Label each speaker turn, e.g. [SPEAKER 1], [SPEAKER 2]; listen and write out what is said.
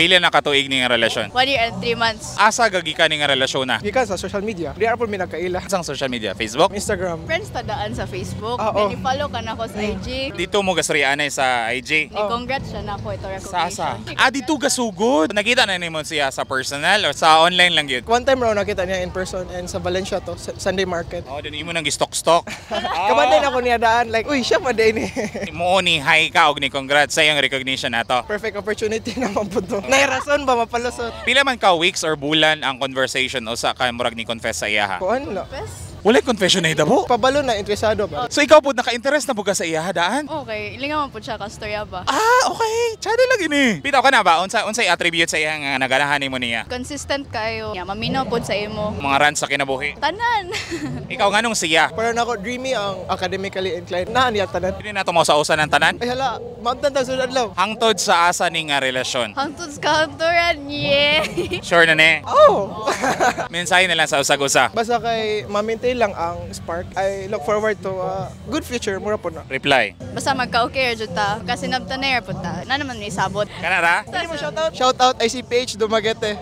[SPEAKER 1] Pila na katuig ning relasyon?
[SPEAKER 2] 1 year and 3 months.
[SPEAKER 1] Asa gagi ka ning relasyon na?
[SPEAKER 3] Gikan sa social media. Di po mi nagkaila.
[SPEAKER 1] Sang social media, Facebook?
[SPEAKER 3] Instagram.
[SPEAKER 2] Friends tadaan sa Facebook.
[SPEAKER 3] Oo.
[SPEAKER 2] Follow ka na ako sa IG.
[SPEAKER 1] Dito mo gasrianay sa IG.
[SPEAKER 2] Ni-congrats siya na ako ito
[SPEAKER 1] Sasa.
[SPEAKER 2] recognition.
[SPEAKER 1] Dito gasugod. Nakita na nimo siya sa personal or sa online lang yun?
[SPEAKER 3] One time raw nakita niya in person and sa Valencia to, Sunday Market.
[SPEAKER 1] Oh, dun imo nang stock-stock.
[SPEAKER 3] Kamanday na ako niya daan, like, uy, siya pa din eh.
[SPEAKER 1] Mo ni hi ka og ni congrats sa iyong recognition nato.
[SPEAKER 3] Perfect opportunity naman po to. Nairason ba mapalusot?
[SPEAKER 1] Pila man ka weeks or bulan ang conversation o sa kay murag ni confess sa iya ha?
[SPEAKER 3] Kuan la.
[SPEAKER 2] Best?
[SPEAKER 1] Wala confession na hitabo.
[SPEAKER 3] Pabalo na interesado ba?
[SPEAKER 1] So ikaw po naka-interest na buga sa iya ha, daan?
[SPEAKER 2] Okay, ilingawan po siya ka storya ba?
[SPEAKER 1] Okay. Chado lang ini. Pitaw ka na ba? Unsay attribute sa iya nga naganahan nimo niya?
[SPEAKER 2] Consistent kayo. Yeah, maminaw po sa imo.
[SPEAKER 1] Mga rants sa kinabuhi.
[SPEAKER 2] Tanan.
[SPEAKER 1] Ikaw nganong siya?
[SPEAKER 3] Para na ako dreamy ang academically inclined. Naan niya tanan.
[SPEAKER 1] Hindi na to mo sa usan ng tanan?
[SPEAKER 3] Ay hala, mauntan tang sunod lang.
[SPEAKER 1] Hangtod sa asa ning nga relasyon.
[SPEAKER 2] Hangtod sa kantoran, yeah.
[SPEAKER 1] Sure na ne.
[SPEAKER 3] Oh!
[SPEAKER 1] Mensahe na lang sa usag-usa.
[SPEAKER 3] Basta kay ma-maintain lang ang spark. I look forward to a good future. Mura po na.
[SPEAKER 1] Reply.
[SPEAKER 2] Basta magka-okay ra jud ta. Kasi nabta na po ta. Na naman may sabot.
[SPEAKER 1] Kanara?
[SPEAKER 3] Shout out ICPH Dumaguete.